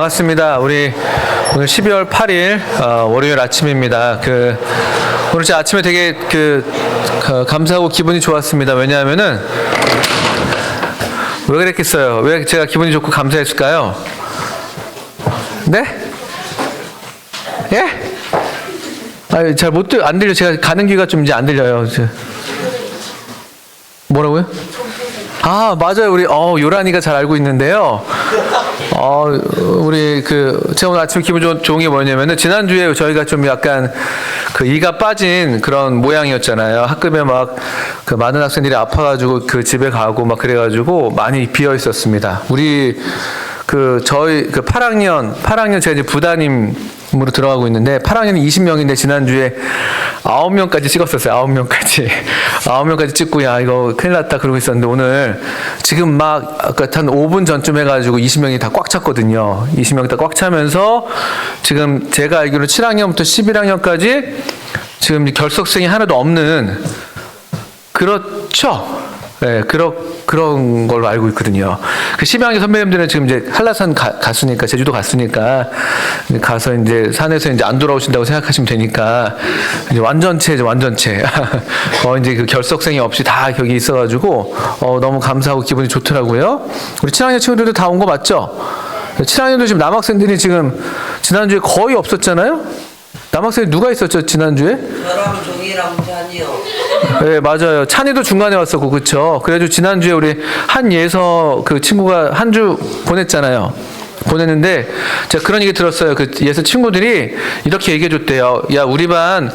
반갑습니다. 우리 오늘 12월 8일 월요일 아침입니다. 오늘 제 아침에 되게 감사하고 기분이 좋았습니다. 왜냐하면은 왜 그랬겠어요? 왜 제가 기분이 좋고 감사했을까요? 네? 예? 잘 안 들려. 제가 가는 귀가 좀 이제 안 들려요. 뭐라고요? 아, 맞아요. 우리 요란이가 잘 알고 있는데요. 우리 제가 오늘 아침에 기분 좋은 게 뭐냐면은 지난주에 저희가 좀 약간 이가 빠진 그런 모양이었잖아요. 학급에 많은 학생들이 아파가지고 집에 가고 막 그래가지고 많이 비어 있었습니다. 우리 저희 8학년 제가 이제 부담임으로 들어가고 있는데 8학년이 20명인데 지난주에 9명까지 찍었었어요. 9명까지 찍고 야 이거 큰일 났다 그러고 있었는데 오늘 지금 아까 한 5분 전쯤 해가지고 20명이 다 꽉 찼거든요. 20명이 다 꽉 차면서 지금 제가 알기로는 7학년부터 11학년까지 지금 결석생이 하나도 없는 그렇죠? 네, 그런 걸로 알고 있거든요. 12학년 선배님들은 지금 이제 한라산 갔으니까, 제주도 갔으니까, 가서 이제 산에서 이제 안 돌아오신다고 생각하시면 되니까, 이제 완전체죠, 완전체. 이제 결석생이 없이 다 여기 있어가지고, 너무 감사하고 기분이 좋더라고요. 우리 7학년 친구들도 다 온 거 맞죠? 7학년도 지금 남학생들이 지금 지난주에 거의 없었잖아요? 남학생이 누가 있었죠, 지난주에? 저랑 종이랑 찬이요. 네, 맞아요. 찬이도 중간에 왔었고, 그쵸? 그래가지고 지난주에 우리 한예서 친구가 한 주 보냈잖아요. 보냈는데, 제가 그런 얘기 들었어요. 예서 친구들이 이렇게 얘기해줬대요. 야, 우리 반,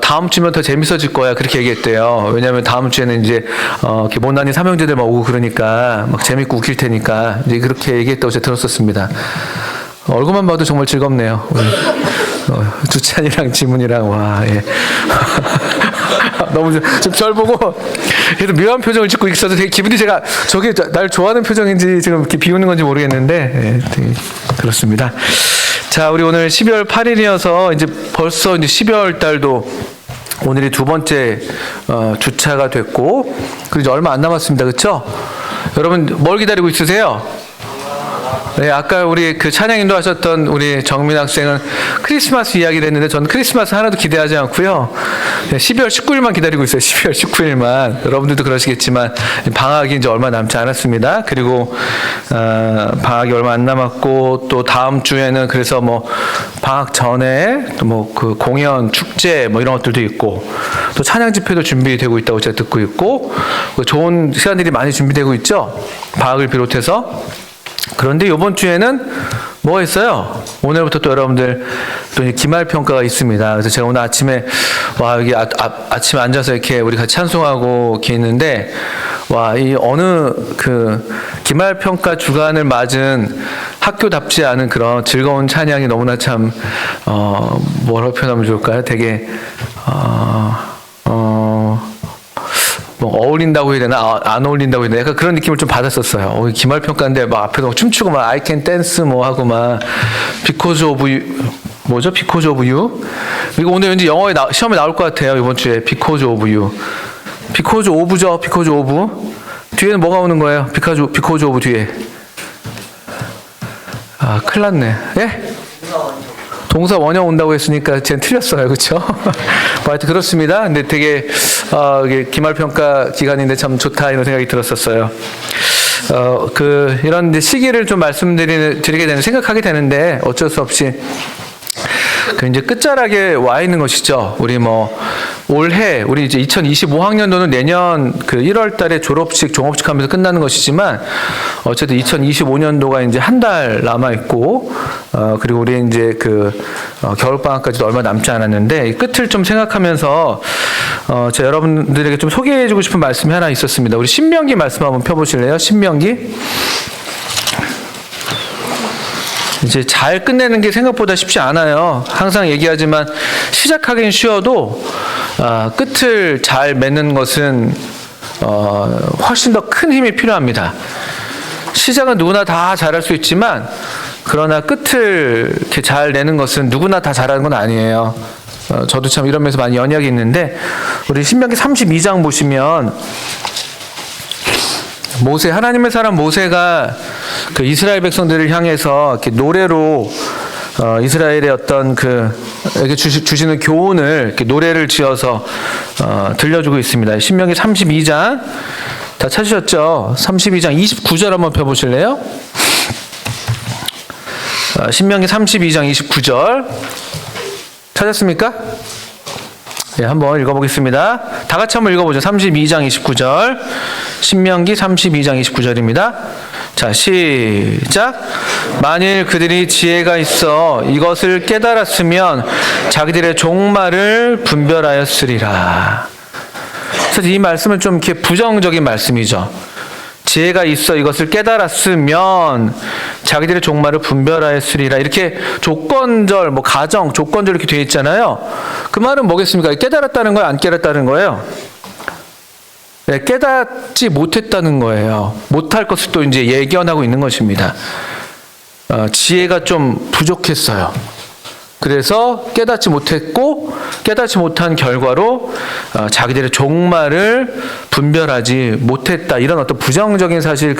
다음 주면 더 재밌어질 거야. 그렇게 얘기했대요. 왜냐면 다음 주에는 이제, 이렇게 못난이 삼형제들 막 오고 그러니까, 막 재밌고 웃길 테니까, 이제 그렇게 얘기했다고 제가 들었었습니다. 얼굴만 봐도 정말 즐겁네요. 두찬이랑 지문이랑, 와, 예. 너무 좀 절 보고 그래도 묘한 표정을 짓고 있어서 되게 기분이 저게 날 좋아하는 표정인지 지금 이렇게 비우는 건지 모르겠는데 예, 되게 그렇습니다. 자, 우리 오늘 12월 8일이어서 이제 벌써 이제 12월 달도 오늘이 두 번째 주차가 됐고 그리고 이제 얼마 안 남았습니다. 그렇죠? 여러분 뭘 기다리고 있으세요? 네, 아까 우리 찬양 인도하셨던 우리 정민 학생은 크리스마스 이야기를 했는데 저는 크리스마스 하나도 기대하지 않고요. 12월 19일만 기다리고 있어요. 12월 19일만. 여러분들도 그러시겠지만 방학이 이제 얼마 남지 않았습니다. 그리고 방학이 얼마 안 남았고 또 다음 주에는 그래서 방학 전에 또 공연, 축제 이런 것들도 있고 또 찬양 집회도 준비되고 있다고 제가 듣고 있고 좋은 시간들이 많이 준비되고 있죠. 방학을 비롯해서. 그런데 이번 주에는 뭐가 있어요? 오늘부터 또 여러분들 또 기말 평가가 있습니다. 그래서 제가 오늘 아침에 여기 아침에 앉아서 이렇게 우리 같이 찬송하고 이렇게 있는데 이 어느 기말 평가 주간을 맞은 학교답지 않은 그런 즐거운 찬양이 너무나 참 뭐라고 표현하면 좋을까요? 되게 어울린다고 해야 되나? 안 어울린다고 해야 되나? 약간 그런 느낌을 좀 받았었어요. 기말평가인데 앞에서 춤추고 I can dance 하고 because of you. 뭐죠? because of you? 이거 오늘 왠지 영어에 시험에 나올 것 같아요. 이번 주에 because of you. because of죠? because of. 뒤에는 뭐가 오는 거예요? because of 뒤에. 큰일 났네. 예? 동사 원형 온다고 했으니까 쟤는 틀렸어요. 그렇죠? 하여튼 그렇습니다. 근데 되게 이게 기말평가 기간인데 참 좋다 이런 생각이 들었었어요. 이런 시기를 좀 말씀드리게 되는 생각하게 되는데 어쩔 수 없이 이제 끝자락에 와 있는 것이죠. 우리 올해 우리 이제 2025학년도는 내년 1월 달에 졸업식, 종업식 하면서 끝나는 것이지만 어쨌든 2025년도가 이제 한 달 남아 있고 그리고 우리 이제 겨울 방학까지도 얼마 남지 않았는데 이 끝을 좀 생각하면서 제가 여러분들에게 좀 소개해 주고 싶은 말씀이 하나 있었습니다. 우리 신명기 말씀 한번 펴 보실래요? 신명기. 이제 잘 끝내는 게 생각보다 쉽지 않아요. 항상 얘기하지만 시작하기는 쉬워도 끝을 잘 맺는 것은 훨씬 더 큰 힘이 필요합니다. 시작은 누구나 다 잘할 수 있지만 그러나 끝을 이렇게 잘 내는 것은 누구나 다 잘하는 건 아니에요. 저도 참 이런 면에서 많이 연약이 있는데 우리 신명기 32장 보시면 모세, 하나님의 사람 모세가 그 이스라엘 백성들을 향해서 이렇게 노래로 이스라엘의 어떤 에게 주시는 교훈을 이렇게 노래를 지어서 들려주고 있습니다. 신명기 32장 다 찾으셨죠? 32장 29절 한번 펴보실래요? 신명기 32장 29절 찾았습니까? 네, 한번 읽어보겠습니다. 다 같이 한번 읽어보죠. 32장 29절. 신명기 32장 29절입니다. 자, 시작. 만일 그들이 지혜가 있어 이것을 깨달았으면 자기들의 종말을 분별하였으리라. 그래서 이 말씀은 좀 이렇게 부정적인 말씀이죠. 지혜가 있어 이것을 깨달았으면 자기들의 종말을 분별하였으리라. 이렇게 조건절, 가정, 조건절 이렇게 되어 있잖아요. 그 말은 뭐겠습니까? 깨달았다는 거예요? 안 깨달았다는 거예요? 네, 깨닫지 못했다는 거예요. 못할 것을 또 이제 예견하고 있는 것입니다. 지혜가 좀 부족했어요. 그래서 깨닫지 못했고 깨닫지 못한 결과로 자기들의 종말을 분별하지 못했다. 이런 어떤 부정적인 사실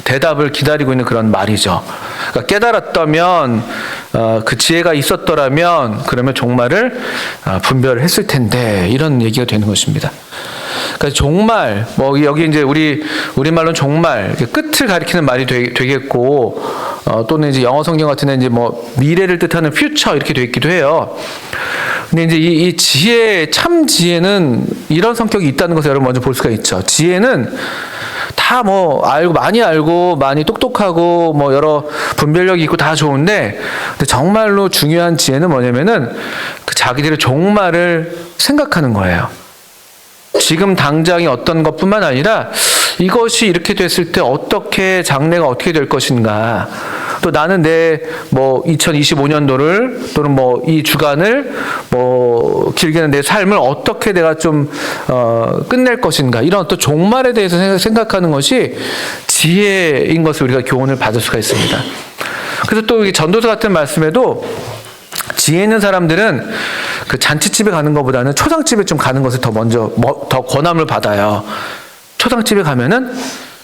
대답을 기다리고 있는 그런 말이죠. 그러니까 깨달았다면 그 지혜가 있었더라면 그러면 종말을 분별했을 텐데 이런 얘기가 되는 것입니다. 그러니까 종말, 여기 이제 우리말로는 종말, 끝을 가리키는 말이 되겠고, 또는 이제 영어 성경 같은 데 이제 미래를 뜻하는 future 이렇게 되어 있기도 해요. 근데 이제 이 지혜, 참 지혜는 이런 성격이 있다는 것을 여러분 먼저 볼 수가 있죠. 지혜는 다 많이 알고, 많이 똑똑하고, 여러 분별력이 있고 다 좋은데, 근데 정말로 중요한 지혜는 뭐냐면은 그 자기들의 종말을 생각하는 거예요. 지금 당장이 어떤 것뿐만 아니라 이것이 이렇게 됐을 때 어떻게 장래가 어떻게 될 것인가. 또 나는 내 2025년도를 또는 이 주간을 길게는 내 삶을 어떻게 내가 좀 끝낼 것인가. 이런 어떤 종말에 대해서 생각하는 것이 지혜인 것을 우리가 교훈을 받을 수가 있습니다. 그래서 또 이 전도서 같은 말씀에도 지혜 있는 사람들은 그 잔치집에 가는 것보다는 초상집에 좀 가는 것을 더 권함을 받아요. 초상집에 가면은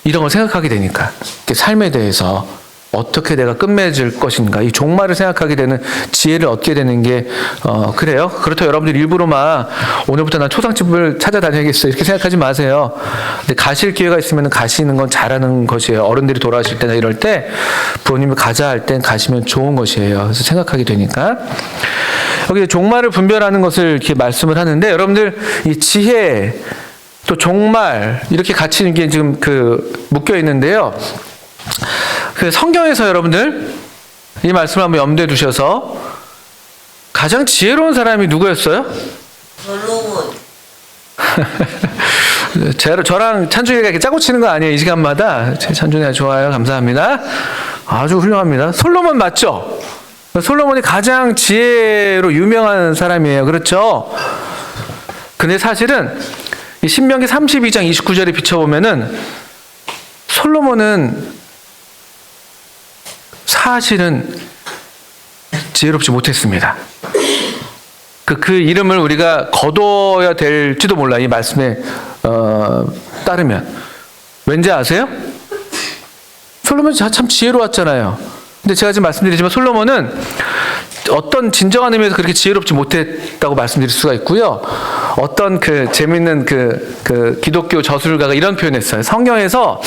이런 걸 생각하게 되니까. 삶에 대해서 어떻게 내가 끝맺을 것인가. 이 종말을 생각하게 되는 지혜를 얻게 되는 게, 그래요. 그렇다고 여러분들 일부러 오늘부터 난 초상집을 찾아다녀야겠어. 이렇게 생각하지 마세요. 근데 가실 기회가 있으면 가시는 건 잘하는 것이에요. 어른들이 돌아가실 때나 이럴 때 부모님이 가자 할 땐 가시면 좋은 것이에요. 그래서 생각하게 되니까. 여기 종말을 분별하는 것을 이렇게 말씀을 하는데 여러분들 이 지혜 또 종말 이렇게 같이 이게 지금 묶여 있는데요. 성경에서 여러분들 이 말씀을 한번 염두에 두셔서 가장 지혜로운 사람이 누구였어요? 솔로몬. 저랑 찬준이가 이렇게 짜고 치는 거 아니에요? 이 시간마다. 찬준이가 좋아요. 감사합니다. 아주 훌륭합니다. 솔로몬 맞죠? 솔로몬이 가장 지혜로 유명한 사람이에요. 그렇죠? 근데 사실은 이 신명기 32장 29절에 비춰보면은 솔로몬은 사실은 지혜롭지 못했습니다. 그 이름을 우리가 거둬야 될지도 몰라. 이 말씀에 따르면. 왠지 아세요? 솔로몬이 참 지혜로웠잖아요. 근데 제가 지금 말씀드리지만 솔로몬은 어떤 진정한 의미에서 그렇게 지혜롭지 못했다고 말씀드릴 수가 있고요. 어떤 재밌는 기독교 저술가가 이런 표현했어요. 성경에서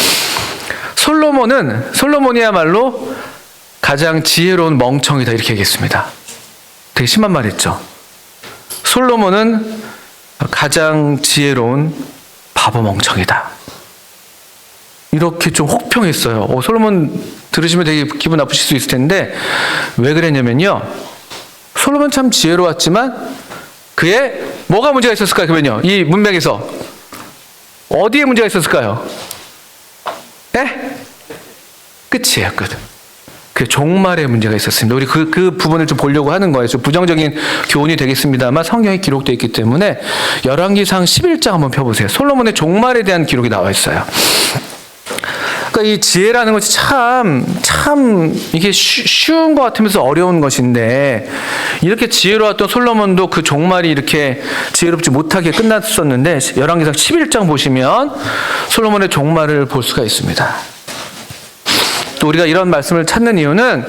솔로몬이야말로 가장 지혜로운 멍청이다 이렇게 얘기했습니다. 되게 심한 말이었죠. 솔로몬은 가장 지혜로운 바보 멍청이다. 이렇게 좀 혹평했어요. 솔로몬 들으시면 되게 기분 나쁘실 수 있을 텐데 왜 그랬냐면요. 솔로몬 참 지혜로웠지만 그의 뭐가 문제가 있었을까요? 그러면요. 이 문맥에서 어디에 문제가 있었을까요? 끝이에요. 끝. 그 종말에 문제가 있었습니다. 우리 그 부분을 좀 보려고 하는 거예요. 좀 부정적인 교훈이 되겠습니다만 성경에 기록되어 있기 때문에 열왕기상 11장 한번 펴보세요. 솔로몬의 종말에 대한 기록이 나와 있어요. 그러니까 이 지혜라는 것이 참 이게 쉬운 것 같으면서 어려운 것인데, 이렇게 지혜로웠던 솔로몬도 그 종말이 이렇게 지혜롭지 못하게 끝났었는데, 열왕기상 11장 보시면 솔로몬의 종말을 볼 수가 있습니다. 또 우리가 이런 말씀을 찾는 이유는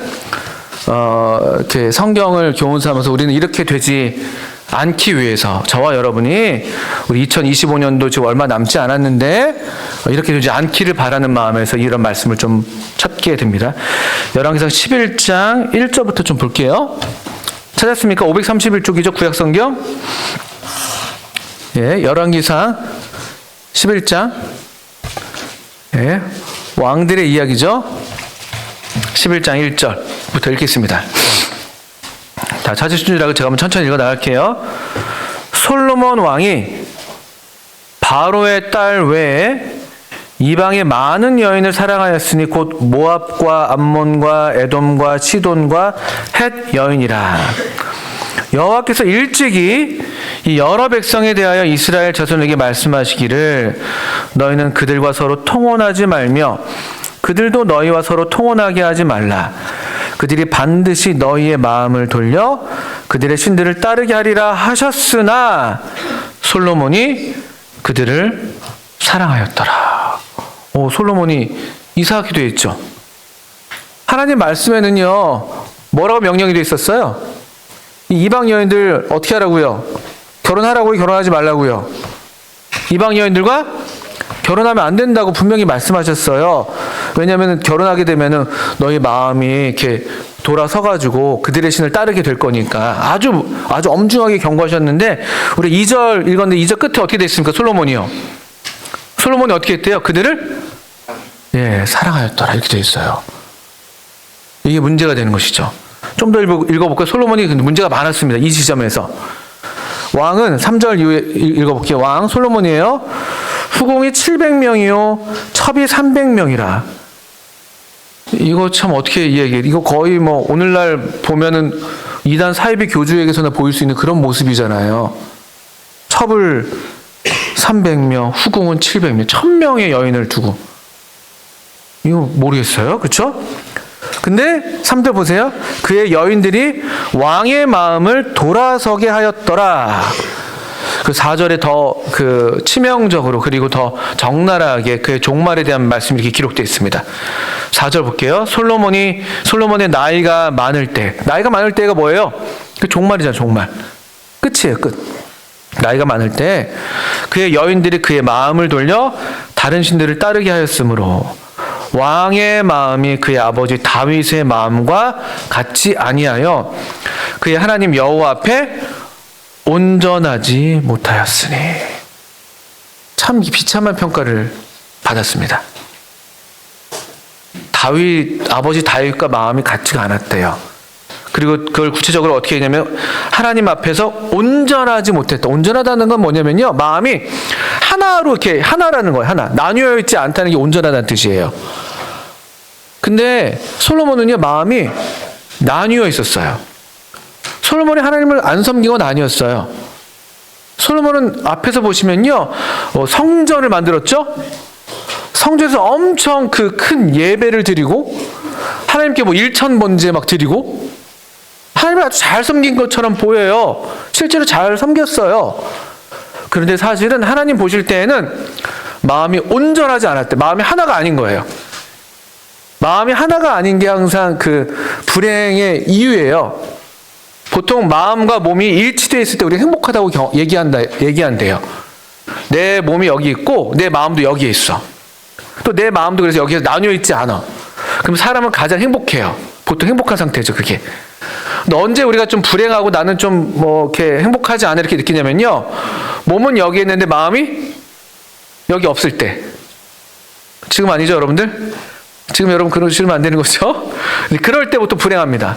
이렇게 성경을 교훈 삼아서 우리는 이렇게 되지 않기 위해서, 저와 여러분이 우리 2025년도 지금 얼마 남지 않았는데 이렇게 되지 않기를 바라는 마음에서 이런 말씀을 좀 찾게 됩니다. 열왕기상 11장 1절부터 좀 볼게요. 찾았습니까? 531쪽이죠, 구약성경. 예, 열왕기상 11장. 예, 왕들의 이야기죠. 11장 1절부터 읽겠습니다. 자, 찾으신 줄 알고 제가 한번 천천히 읽어 나갈게요. 솔로몬 왕이 바로의 딸 외에 이방의 많은 여인을 사랑하였으니 곧 모압과 암몬과 에돔과 시돈과 헷 여인이라. 여호와께서 일찍이 이 여러 백성에 대하여 이스라엘 자손에게 말씀하시기를 너희는 그들과 서로 통혼하지 말며 그들도 너희와 서로 통혼하게 하지 말라. 그들이 반드시 너희의 마음을 돌려 그들의 신들을 따르게 하리라 하셨으나 솔로몬이 그들을 사랑하였더라. 솔로몬이 이사하게 되어 있죠. 하나님 말씀에는요, 뭐라고 명령이 되어 있었어요? 이 이방 여인들 어떻게 하라고요? 결혼하라고요? 결혼하지 말라고요? 이방 여인들과 결혼하면 안 된다고 분명히 말씀하셨어요. 왜냐하면 결혼하게 되면은 너희 마음이 이렇게 돌아서가지고 그들의 신을 따르게 될 거니까 아주 엄중하게 경고하셨는데, 우리 2절 읽었는데 2절 끝에 어떻게 됐습니까? 솔로몬이 어떻게 했대요? 그들을 사랑하였더라 이렇게 되어 있어요. 이게 문제가 되는 것이죠. 좀 더 읽어볼까요? 솔로몬이 문제가 많았습니다. 이 지점에서. 왕은 3절 이후에 읽어볼게요. 왕 솔로몬이에요. 후궁이 700명이요 첩이 300명이라. 이거 참 어떻게 이야기해? 이거 거의 뭐 오늘날 보면은 이단 사이비 교주에게서나 보일 수 있는 그런 모습이잖아요. 첩을 300명, 후궁은 700명, 1000명의 여인을 두고. 이거 모르겠어요. 그렇죠? 근데 3절 보세요. 그의 여인들이 왕의 마음을 돌아서게 하였더라. 그 4절에 더 그 치명적으로 그리고 더 적나라하게 그의 종말에 대한 말씀이 이렇게 기록되어 있습니다. 4절 볼게요. 솔로몬의 나이가 많을 때가 뭐예요? 그 종말이잖아요. 종말. 끝이에요. 끝. 나이가 많을 때 그의 여인들이 그의 마음을 돌려 다른 신들을 따르게 하였으므로 왕의 마음이 그의 아버지 다윗의 마음과 같지 아니하여 그의 하나님 여호와 앞에 온전하지 못하였으니. 참 비참한 평가를 받았습니다. 아버지 다윗과 마음이 같지가 않았대요. 그리고 그걸 구체적으로 어떻게 했냐면 하나님 앞에서 온전하지 못했다. 온전하다는 건 뭐냐면요, 마음이 하나로 이렇게 하나라는 거예요. 하나. 나뉘어 있지 않다는 게 온전하다는 뜻이에요. 근데 솔로몬은요, 마음이 나뉘어 있었어요. 솔로몬이 하나님을 안 섬긴 건 아니었어요. 솔로몬은 앞에서 보시면요, 성전을 만들었죠. 성전에서 엄청 그 큰 예배를 드리고 하나님께 뭐 1,000번제 막 드리고 하나님을 아주 잘 섬긴 것처럼 보여요. 실제로 잘 섬겼어요. 그런데 사실은 하나님 보실 때에는 마음이 온전하지 않았대. 마음이 하나가 아닌 거예요. 마음이 하나가 아닌 게 항상 그 불행의 이유예요. 보통 마음과 몸이 일치되어 있을 때 우리가 행복하다고 얘기한대요. 내 몸이 여기 있고 내 마음도 여기에 있어. 또 내 마음도 그래서 여기서 나뉘어 있지 않아. 그럼 사람은 가장 행복해요. 보통 행복한 상태죠, 그게. 근데 언제 우리가 좀 불행하고 나는 좀 뭐 이렇게 행복하지 않아 이렇게 느끼냐면요, 몸은 여기 있는데 마음이 여기 없을 때. 지금 아니죠, 여러분들? 지금 여러분 그러시면 안 되는 거죠? 그럴 때부터 불행합니다.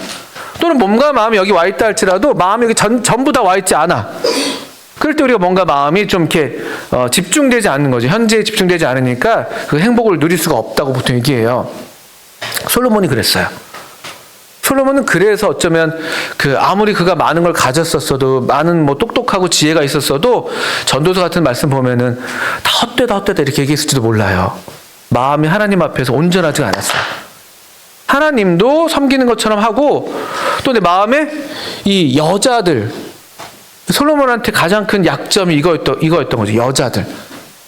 또는 몸과 마음이 여기 와 있다 할지라도 마음이 여기 전부 다 와 있지 않아. 그럴 때 우리가 뭔가 마음이 좀 이렇게 집중되지 않는 거죠. 현재에 집중되지 않으니까 그 행복을 누릴 수가 없다고 보통 얘기해요. 솔로몬이 그랬어요. 솔로몬은 그래서 어쩌면 아무리 그가 많은 걸 가졌었어도, 많은 뭐 똑똑하고 지혜가 있었어도 전도서 같은 말씀 보면은 다 헛되다 이렇게 얘기했을지도 몰라요. 마음이 하나님 앞에서 온전하지 않았어요. 하나님도 섬기는 것처럼 하고 또 내 마음에 이 여자들, 솔로몬한테 가장 큰 약점이 이거였던 거죠.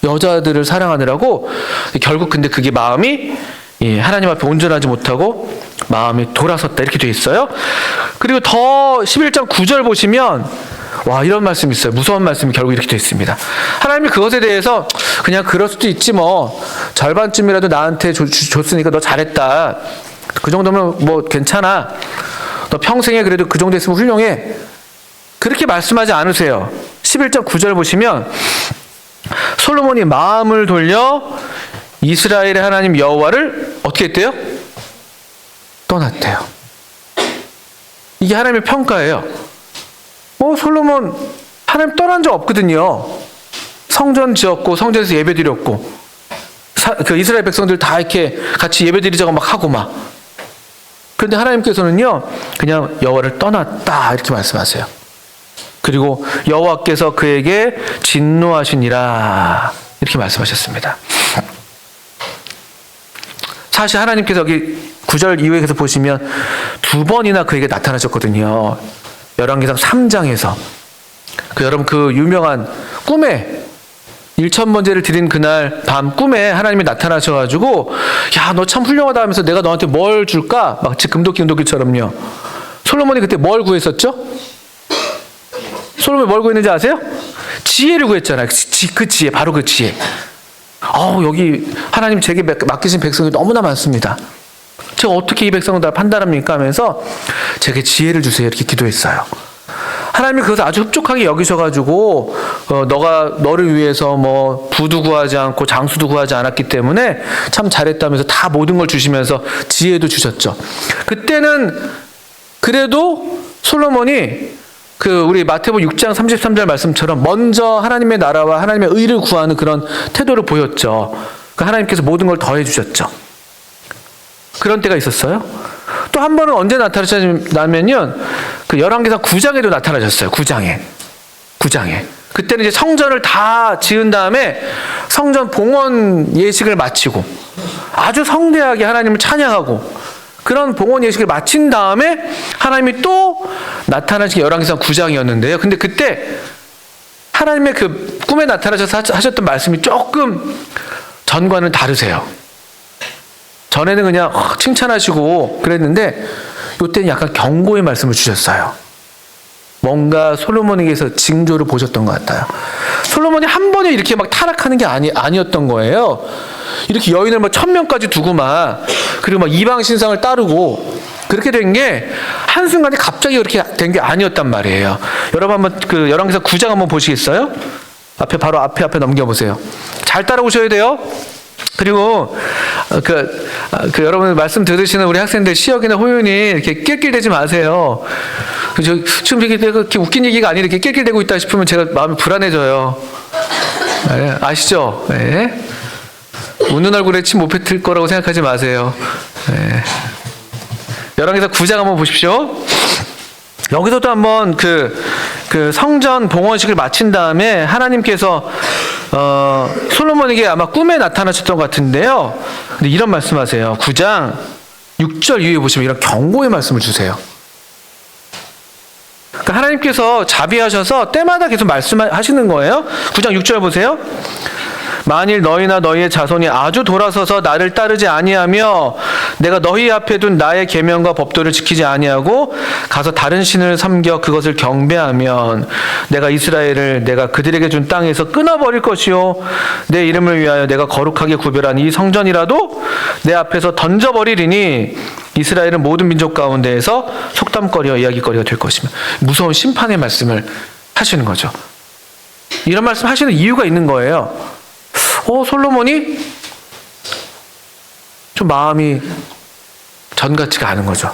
여자들을 사랑하느라고 결국 근데 그게 마음이 하나님 앞에 온전하지 못하고 마음이 돌아섰다 이렇게 돼 있어요. 그리고 더 11장 9절 보시면 와, 이런 말씀이 있어요. 무서운 말씀이 결국 이렇게 돼 있습니다. 하나님이 그것에 대해서 그냥 그럴 수도 있지 뭐 절반쯤이라도 나한테 줬으니까 너 잘했다. 그 정도면 뭐 괜찮아. 너 평생에 그래도 그 정도 했으면 훌륭해. 그렇게 말씀하지 않으세요. 11장 9절 보시면 솔로몬이 마음을 돌려 이스라엘의 하나님 여호와를 어떻게 했대요? 떠났대요. 이게 하나님의 평가예요. 솔로몬 하나님 떠난 적 없거든요. 성전 지었고 성전에서 예배 드렸고 그 이스라엘 백성들 다 이렇게 같이 예배 드리자고 막 하고 막. 그런데 하나님께서는요 그냥 여호와를 떠났다 이렇게 말씀하세요. 그리고 여호와께서 그에게 진노하시니라 이렇게 말씀하셨습니다. 사실 하나님께서 여기 9절 이후에서 보시면 두 번이나 그에게 나타나셨거든요. 열왕기상 3장에서 여러분 그 유명한 꿈에 1,000번제를 드린 그날 밤 꿈에 하나님이 나타나셔가지고 야, 너 참 훌륭하다 하면서 내가 너한테 뭘 줄까? 마치 금도끼처럼요. 솔로몬이 그때 뭘 구했었죠? 솔로몬이 뭘 구했는지 아세요? 지혜를 구했잖아요. 그 지혜, 바로 그 지혜. 여기 하나님 제게 맡기신 백성이 너무나 많습니다. 제가 어떻게 이 백성을 다 판단합니까? 하면서 제게 지혜를 주세요. 이렇게 기도했어요. 하나님이 그것을 아주 흡족하게 여기셔가지고 너를 위해서 뭐 부도 구하지 않고 장수도 구하지 않았기 때문에 참 잘했다면서 다 모든 걸 주시면서 지혜도 주셨죠. 그때는 그래도 솔로몬이 우리 마태복음 6장 33절 말씀처럼 먼저 하나님의 나라와 하나님의 의를 구하는 그런 태도를 보였죠. 하나님께서 모든 걸 더해 주셨죠. 그런 때가 있었어요. 또 한 번은 언제 나타나셨냐면요. 열왕기상 9장에도 나타나셨어요. 9장에. 그때는 이제 성전을 다 지은 다음에 성전 봉헌 예식을 마치고 아주 성대하게 하나님을 찬양하고 그런 봉헌 예식을 마친 다음에 하나님이 또 나타나신 게 열왕기상 9장이었는데요. 근데 그때 하나님의 그 꿈에 나타나셔서 하셨던 말씀이 조금 전과는 다르세요. 전에는 그냥 칭찬하시고 그랬는데 이때는 약간 경고의 말씀을 주셨어요. 뭔가 솔로몬에게서 징조를 보셨던 것 같아요. 솔로몬이 한 번에 이렇게 막 타락하는 게 아니었던 거예요. 이렇게 여인을 막 1,000명까지 두고 그리고 막 이방 신상을 따르고 그렇게 된 게 한순간에 갑자기 그렇게 된 게 아니었단 말이에요. 여러분 한번 열왕기상 9장 한번 보시겠어요? 바로 앞에 넘겨보세요. 잘 따라오셔야 돼요. 그리고 여러분 말씀 들으시는 우리 학생들 시역이나 호윤이 이렇게 낄낄대지 마세요. 지금 이렇게 웃긴 얘기가 아니라 이렇게 낄낄대고 있다 싶으면 제가 마음이 불안해져요. 네, 아시죠? 네. 웃는 얼굴에 침 못 뱉을 거라고 생각하지 마세요. 네. 열왕기상 9장 한번 보십시오. 여기서도 한번 성전 봉헌식을 마친 다음에 하나님께서 솔로몬에게 아마 꿈에 나타나셨던 것 같은데요. 근데 이런 말씀하세요. 9장 6절 이후에 보시면 이런 경고의 말씀을 주세요. 그러니까 하나님께서 자비하셔서 때마다 계속 말씀하시는 거예요. 9장 6절 보세요. 만일 너희나 너희의 자손이 아주 돌아서서 나를 따르지 아니하며 내가 너희 앞에 둔 나의 계명과 법도를 지키지 아니하고 가서 다른 신을 섬겨 그것을 경배하면 내가 이스라엘을 내가 그들에게 준 땅에서 끊어버릴 것이요 내 이름을 위하여 내가 거룩하게 구별한 이 성전이라도 내 앞에서 던져버리리니 이스라엘은 모든 민족 가운데에서 속담거리와 이야기거리가 될 것이며 무서운 심판의 말씀을 하시는 거죠. 이런 말씀 하시는 이유가 있는 거예요. 솔로몬이 좀 마음이 전 같지가 않은 거죠.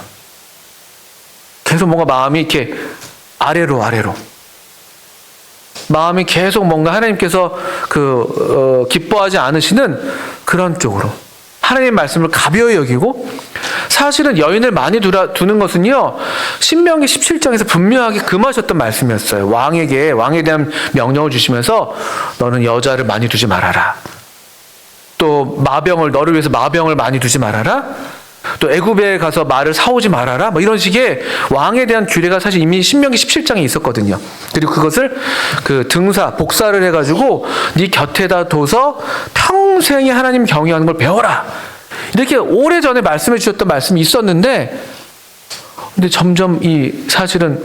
계속 뭔가 마음이 이렇게 아래로 마음이 계속 뭔가 하나님께서 기뻐하지 않으시는 그런 쪽으로 하나님의 말씀을 가벼이 여기고 사실은 여인을 많이 두는 것은요 신명기 17장에서 분명하게 금하셨던 말씀이었어요. 왕에 대한 명령을 주시면서 너는 여자를 많이 두지 말아라. 또 너를 위해서 마병을 많이 두지 말아라. 또 애굽에 가서 말을 사오지 말아라. 뭐 이런 식의 왕에 대한 규례가 사실 이미 신명기 17장에 있었거든요. 그리고 그것을 그 복사를 해가지고 네 곁에다 둬서 평생에 하나님 경외하는 걸 배워라. 이렇게 오래전에 말씀해 주셨던 말씀이 있었는데, 근데 점점 사실은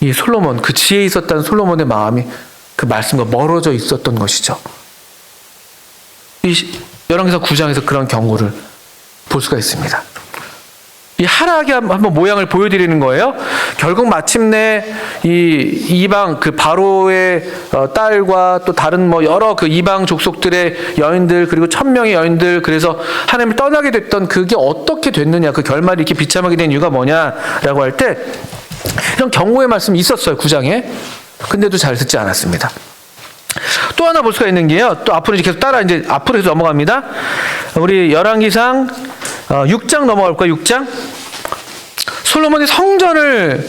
이 솔로몬, 그 지혜 있었다는 솔로몬의 마음이 그 말씀과 멀어져 있었던 것이죠. 이 열왕기상 9장에서 그런 경고를 볼 수가 있습니다. 이 하락의 한번 모양을 보여드리는 거예요. 결국 마침내 이 이방 그 바로의 딸과 또 다른 뭐 여러 그 이방 족속들의 여인들, 그리고 1000명의 여인들, 그래서 하나님을 떠나게 됐던 그게 어떻게 됐느냐, 그 결말이 이렇게 비참하게 된 이유가 뭐냐라고 할 때 이런 경고의 말씀이 있었어요, 9장에. 근데도 잘 듣지 않았습니다. 또 하나 볼 수가 있는 게요. 또 앞으로 이제 계속 이제 앞으로 계속 넘어갑니다. 우리 열왕기상 6장 넘어갈까요? 6장. 솔로몬이 성전을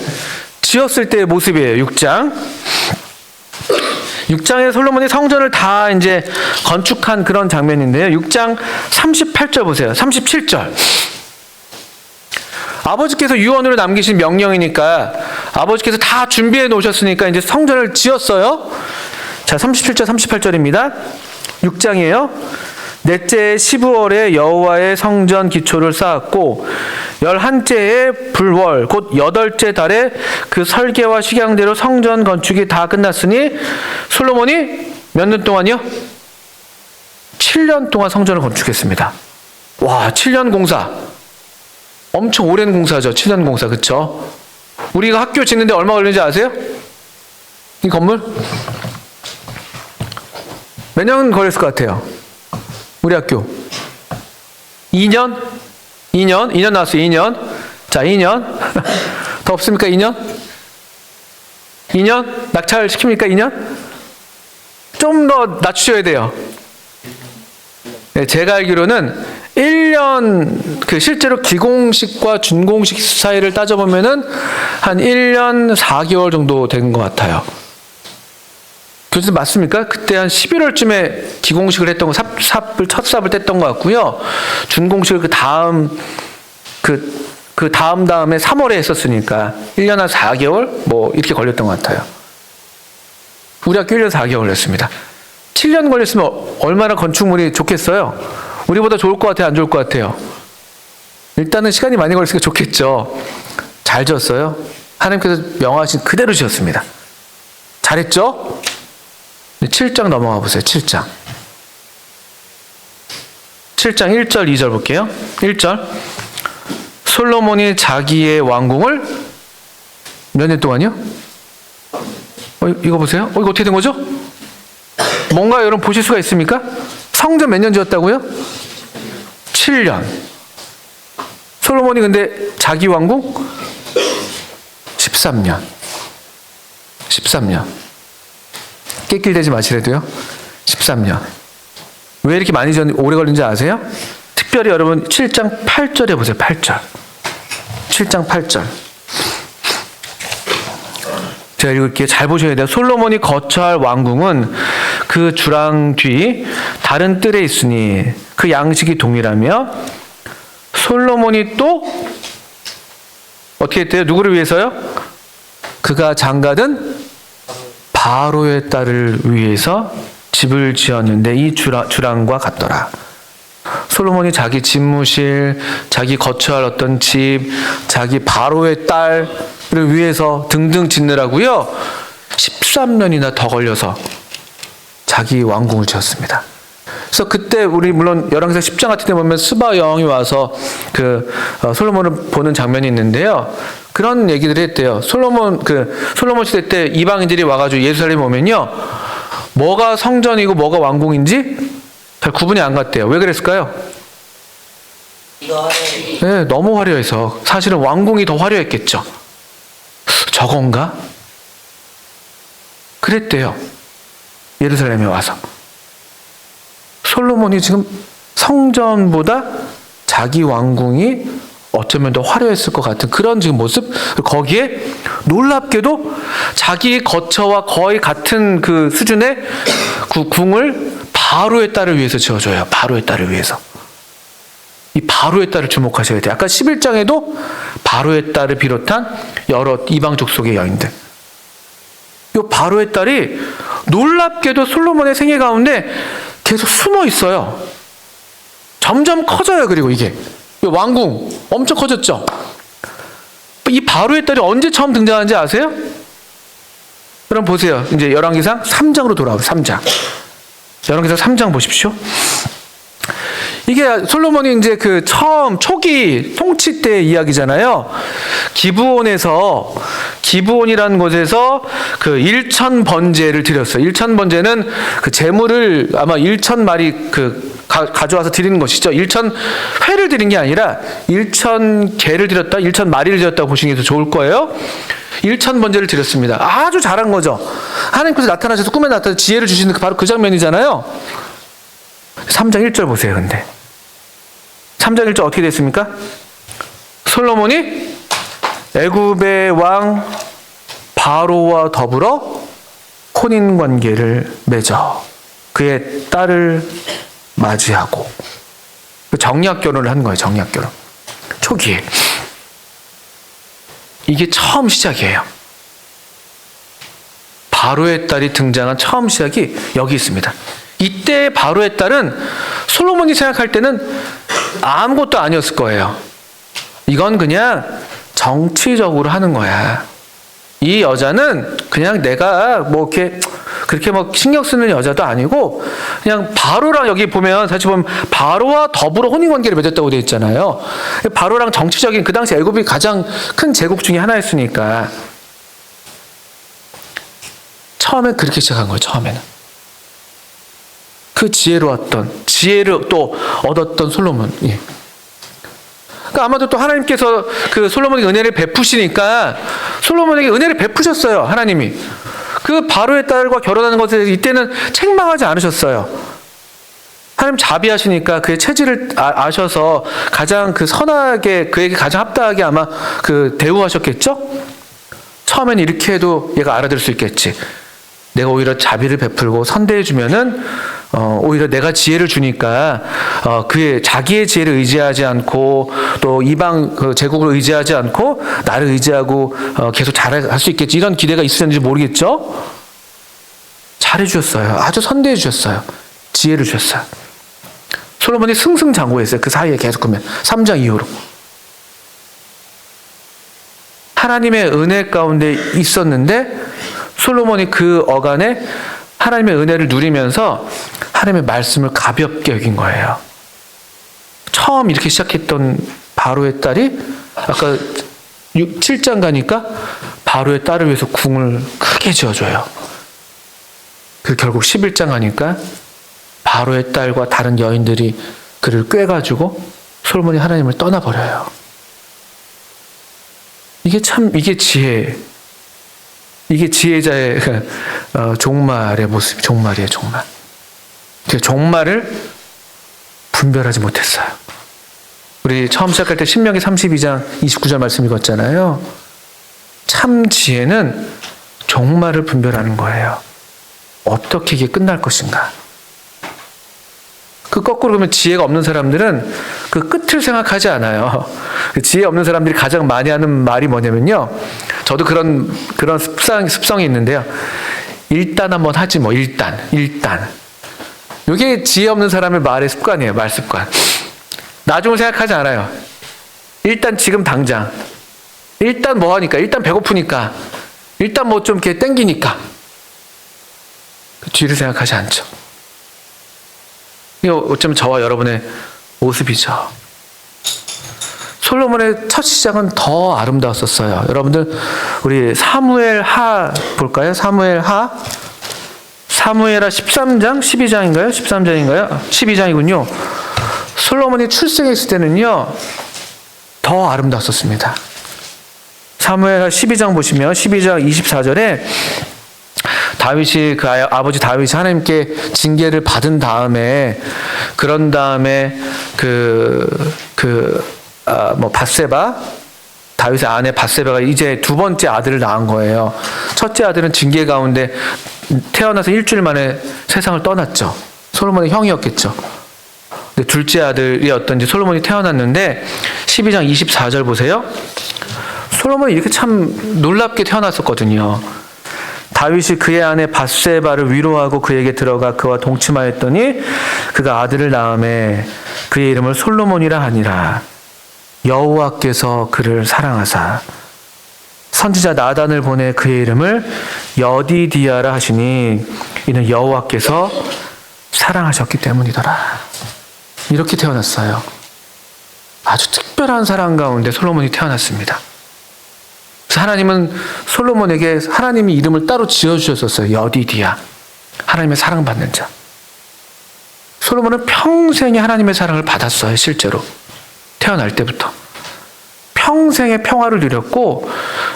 지었을 때의 모습이에요. 6장. 6장에 솔로몬이 성전을 다 이제 건축한 그런 장면인데요. 6장 38절 보세요. 37절. 아버지께서 유언으로 남기신 명령이니까 아버지께서 다 준비해 놓으셨으니까 이제 성전을 지었어요. 자, 37절, 38절입니다. 6장이에요. 넷째 15월에 여호와의 성전 기초를 쌓았고 11째의 불월 곧 8째 달에 그 설계와 식양대로 성전 건축이 다 끝났으니 솔로몬이 몇 년 동안이요? 7년 동안 성전을 건축했습니다. 와, 7년 공사. 엄청 오랜 공사죠. 7년 공사. 그쵸? 우리가 학교 짓는데 얼마 걸리는지 아세요? 이 건물? 몇 년 걸렸을 것 같아요? 우리 학교 2년? 2년 나왔어요. 2년. 자, 2년. 더 없습니까? 2년? 2년? 낙찰 시킵니까? 2년? 좀 더 낮추셔야 돼요. 네, 제가 알기로는 1년, 그 실제로 기공식과 준공식 사이를 따져보면은 한 1년 4개월 정도 된 것 같아요. 교수님 맞습니까? 그때 한 11월쯤에 기공식을 했던 거, 첫 삽을 뗐던 것 같고요. 준공식을 그 다음에 3월에 했었으니까 1년 한 4개월? 뭐 이렇게 걸렸던 것 같아요. 우리 학교 1년 4개월 걸렸습니다. 7년 걸렸으면 얼마나 건축물이 좋겠어요? 우리보다 좋을 것 같아요? 안 좋을 것 같아요? 일단은 시간이 많이 걸렸으니까 좋겠죠. 잘 지었어요. 하나님께서 명하신 그대로 지었습니다. 잘했죠? 7장 넘어가 보세요. 7장 1절 2절 볼게요. 1절 솔로몬이 자기의 왕궁을 몇 년 동안이요? 이거 보세요. 이거 어떻게 된 거죠? 뭔가 여러분 보실 수가 있습니까? 성전 몇 년 지었다고요? 7년. 솔로몬이 근데 자기 왕궁 13년. 13년. 낄낄대지 마시래도요. 13년. 왜 이렇게 많이 오래 걸린지 아세요? 특별히 여러분 7장 8절에 보세요. 8절. 7장 8절. 제가 읽을게요. 잘 보셔야 돼요. 솔로몬이 거처할 왕궁은 그 주랑 뒤 다른 뜰에 있으니 그 양식이 동일하며 솔로몬이 또 어떻게 했대요? 누구를 위해서요? 그가 장가든 바로의 딸을 위해서 집을 지었는데 이 주랑과 같더라. 솔로몬이 자기 집무실, 자기 거처할 어떤 집, 자기 바로의 딸을 위해서 등등 짓느라고요. 13년이나 더 걸려서 자기 왕궁을 지었습니다. 그래서 그때 우리 물론 열왕기상 10장 같은 데 보면 스바 여왕이 와서 솔로몬을 보는 장면이 있는데요. 그런 얘기들을 했대요. 솔로몬 시대 때 이방인들이 와가지고 예루살렘 오면요, 뭐가 성전이고 뭐가 왕궁인지 잘 구분이 안 갔대요. 왜 그랬을까요? 네, 너무 화려해서. 사실은 왕궁이 더 화려했겠죠. 저건가? 그랬대요. 예루살렘에 와서. 솔로몬이 지금 성전보다 자기 왕궁이 어쩌면 더 화려했을 것 같은 그런 지금 모습. 거기에 놀랍게도 자기 거처와 거의 같은 그 수준의 궁을 바로의 딸을 위해서 지어줘요. 바로의 딸을 위해서. 이 바로의 딸을 주목하셔야 돼요. 아까 11장에도 바로의 딸을 비롯한 여러 이방 족속의 여인들. 이 바로의 딸이 놀랍게도 솔로몬의 생애 가운데 계속 숨어 있어요. 점점 커져요. 그리고 이게 이 왕궁 엄청 커졌죠. 이 바로의 딸이 언제 처음 등장하는지 아세요? 그럼 보세요. 이제 열왕기상 3장으로 돌아오세요. 3장. 열왕기상 3장 보십시오. 이게 솔로몬이 이제 그 처음 초기 통치 때 이야기잖아요. 기브온이라는 곳에서 그 1천 번제를 드렸어요. 1천 번제는 그 제물을 아마 1천 마리 가져와서 드리는 것이죠. 1천 회를 드린 게 아니라 1천 개를 드렸다, 1천 마리를 드렸다고 보시는 게 더 좋을 거예요. 1천 번제를 드렸습니다. 아주 잘한 거죠. 하나님께서 나타나셔서 꿈에 나타나서 지혜를 주시는 바로 그 장면이잖아요. 3장 1절 보세요. 근데 3장 1절 어떻게 됐습니까? 솔로몬이 애굽의 왕 바로와 더불어 혼인관계를 맺어 그의 딸을 맞이하고 정략결혼을 한 거예요. 정략결혼. 초기에. 이게 처음 시작이에요. 바로의 딸이 등장한 처음 시작이 여기 있습니다. 이때 바로의 딸은 솔로몬이 생각할 때는 아무것도 아니었을 거예요. 이건 그냥 정치적으로 하는 거야. 이 여자는 그냥 내가 뭐 이렇게 그렇게 뭐 신경 쓰는 여자도 아니고 그냥 바로랑 여기 보면 사실 보면 바로와 더불어 혼인관계를 맺었다고 되어 있잖아요. 바로랑 정치적인 그 당시 애굽이 가장 큰 제국 중에 하나였으니까 처음엔 그렇게 시작한 거예요. 처음에는 그 지혜를 또 얻었던 솔로몬. 예. 그러니까 아마도 또 하나님께서 그 솔로몬에게 은혜를 베푸시니까 솔로몬에게 은혜를 베푸셨어요. 하나님이. 그 바로의 딸과 결혼하는 것에 대해서 이때는 책망하지 않으셨어요. 하나님 자비하시니까 그의 체질을 아셔서 가장 그 선하게 그에게 가장 합당하게 아마 그 대우하셨겠죠? 처음엔 이렇게 해도 얘가 알아들을 수 있겠지. 내가 오히려 자비를 베풀고 선대해 주면은 오히려 내가 지혜를 주니까 그의 자기의 지혜를 의지하지 않고 또 이방 그 제국을 의지하지 않고 나를 의지하고 계속 잘할 수 있겠지 이런 기대가 있으셨는지 모르겠죠. 잘해 주셨어요. 아주 선대해 주셨어요. 지혜를 주셨어요. 솔로몬이 승승장구했어요. 그 사이에 계속 그러면 3장 이후로 하나님의 은혜 가운데 있었는데 솔로몬이 그 어간에 하나님의 은혜를 누리면서 하나님의 말씀을 가볍게 여긴 거예요. 처음 이렇게 시작했던 바로의 딸이 아까 7장 가니까 바로의 딸을 위해서 궁을 크게 지어줘요. 그 결국 11장 가니까 바로의 딸과 다른 여인들이 그를 꿰가지고 솔로몬이 하나님을 떠나버려요. 이게 지혜. 이게 지혜자의 종말의 모습, 종말이에요, 종말. 그 종말을 분별하지 못했어요. 우리 처음 시작할 때 신명기 32장 29절 말씀 읽었잖아요. 참 지혜는 종말을 분별하는 거예요. 어떻게 이게 끝날 것인가. 그 거꾸로 보면 지혜가 없는 사람들은 그 끝을 생각하지 않아요. 그 지혜 없는 사람들이 가장 많이 하는 말이 뭐냐면요. 저도 그런 습성이 있는데요. 일단 한번 하지 뭐 일단. 이게 지혜 없는 사람의 말의 습관이에요. 말 습관. 나중을 생각하지 않아요. 일단 지금 당장. 일단 뭐 하니까. 일단 배고프니까. 일단 뭐 좀 이렇게 땡기니까. 그 뒤를 생각하지 않죠. 이거 어쩌면 저와 여러분의 모습이죠. 솔로몬의 첫 시작은 더 아름다웠었어요. 여러분들 우리 사무엘하 볼까요? 사무엘하 13장 12장인가요? 13장인가요? 12장이군요. 솔로몬이 출생했을 때는요 더 아름다웠었습니다. 사무엘하 12장 보시면 12장 24절에 다윗이 그 아버지 다윗이 하나님께 징계를 받은 다음에 그런 다음에 바세바 다윗의 아내 바세바가 이제 두 번째 아들을 낳은 거예요. 첫째 아들은 징계 가운데 태어나서 일주일 만에 세상을 떠났죠. 솔로몬의 형이었겠죠. 근데 둘째 아들이 어떤지 솔로몬이 태어났는데 12장 24절 보세요. 솔로몬이 이렇게 참 놀랍게 태어났었거든요. 다윗이 그의 아내 밧세바를 위로하고 그에게 들어가 그와 동침하였더니 그가 아들을 낳음에 그의 이름을 솔로몬이라 하니라. 여호와께서 그를 사랑하사 선지자 나단을 보내 그의 이름을 여디디아라 하시니 이는 여호와께서 사랑하셨기 때문이더라. 이렇게 태어났어요. 아주 특별한 사랑 가운데 솔로몬이 태어났습니다. 그래서 하나님은 솔로몬에게 하나님이 이름을 따로 지어주셨었어요. 여디디아. 하나님의 사랑받는 자. 솔로몬은 평생에 하나님의 사랑을 받았어요. 실제로. 태어날 때부터. 평생의 평화를 누렸고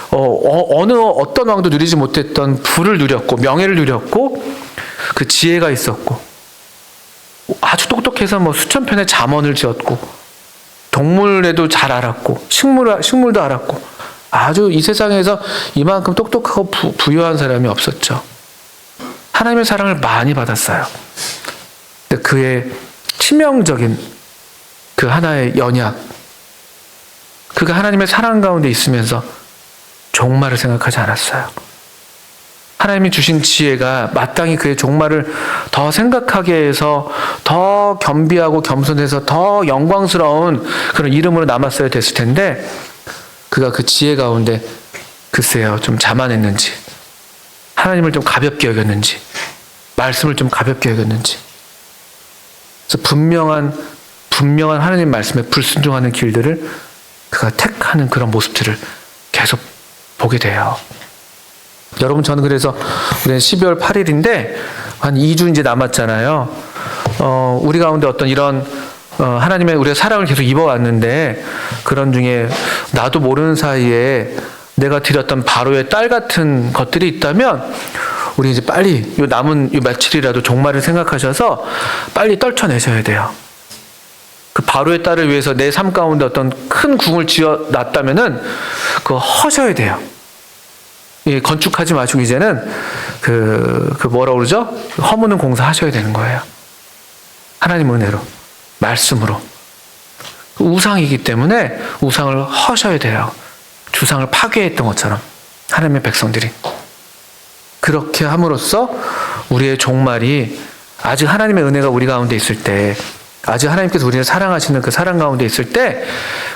어떤 왕도 누리지 못했던 부를 누렸고 명예를 누렸고 그 지혜가 있었고 아주 똑똑해서 수천 편의 잠언을 지었고 동물에도 잘 알았고 식물도 알았고 아주 이 세상에서 이만큼 똑똑하고 부유한 사람이 없었죠. 하나님의 사랑을 많이 받았어요. 근데 그의 치명적인 그 하나의 연약, 그가 하나님의 사랑 가운데 있으면서 종말을 생각하지 않았어요. 하나님이 주신 지혜가 마땅히 그의 종말을 더 생각하게 해서 더 겸비하고 겸손해서 더 영광스러운 그런 이름으로 남았어야 됐을 텐데 그가 그 지혜 가운데 글쎄요 좀 자만했는지 하나님을 좀 가볍게 여겼는지 말씀을 좀 가볍게 여겼는지 그래서 분명한 하나님 말씀에 불순종하는 길들을 그가 택하는 그런 모습들을 계속 보게 돼요. 여러분 저는 그래서 우리는 12월 8일인데 한 2주 이제 남았잖아요. 우리 가운데 어떤 이런 하나님의 우리가 사랑을 계속 입어왔는데 그런 중에 나도 모르는 사이에 내가 드렸던 바로의 딸 같은 것들이 있다면 우리 이제 빨리 요 남은 요 며칠이라도 종말을 생각하셔서 빨리 떨쳐내셔야 돼요. 그 바로의 딸을 위해서 내 삶 가운데 어떤 큰 궁을 지어 놨다면은 그거 허셔야 돼요. 예, 건축하지 마시고 이제는 그 뭐라 그러죠? 허무는 공사 하셔야 되는 거예요. 하나님 은혜로, 말씀으로. 우상이기 때문에 우상을 허셔야 돼요. 주상을 파괴했던 것처럼 하나님의 백성들이. 그렇게 함으로써 우리의 종말이 아직 하나님의 은혜가 우리 가운데 있을 때 아직 하나님께서 우리를 사랑하시는 그 사랑 가운데 있을 때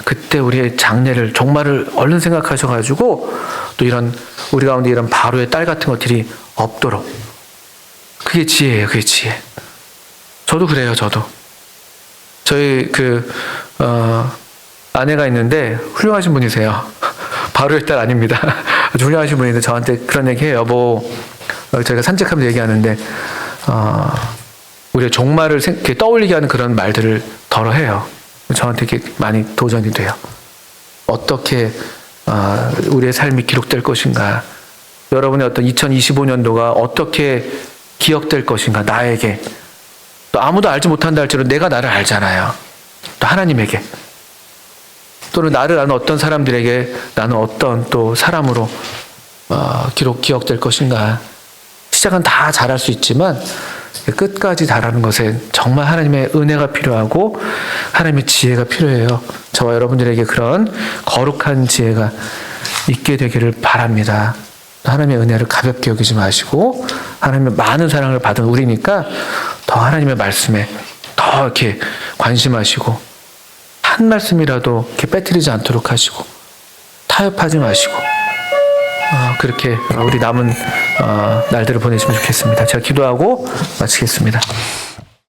그때 우리의 장래를 종말을 얼른 생각하셔가지고 또 이런 우리 가운데 이런 바로의 딸 같은 것들이 없도록 그게 지혜예요. 그게 지혜. 저도 그래요. 저도 저희 아내가 있는데 훌륭하신 분이세요. 바로의 딸 아닙니다. 아주 훌륭하신 분인데 저한테 그런 얘기해요. 여보 저희가 산책하면서 얘기하는데 우리의 종말을 이렇게 떠올리게 하는 그런 말들을 덜어 해요. 저한테 이렇게 많이 도전이 돼요. 어떻게 우리의 삶이 기록될 것인가? 여러분의 어떤 2025년도가 어떻게 기억될 것인가? 나에게. 또 아무도 알지 못한다 할지라도 내가 나를 알잖아요. 또 하나님에게. 또는 나를 아는 어떤 사람들에게 나는 어떤 또 사람으로 기억될 것인가? 시작은 다 잘할 수 있지만 끝까지 잘하는 것에 정말 하나님의 은혜가 필요하고 하나님의 지혜가 필요해요. 저와 여러분들에게 그런 거룩한 지혜가 있게 되기를 바랍니다. 하나님의 은혜를 가볍게 여기지 마시고 하나님의 많은 사랑을 받은 우리니까 더 하나님의 말씀에 더 이렇게 관심하시고 한 말씀이라도 이렇게 빼뜨리지 않도록 하시고 타협하지 마시고 그렇게 우리 남은 날들을 보내시면 좋겠습니다. 제가 기도하고 마치겠습니다.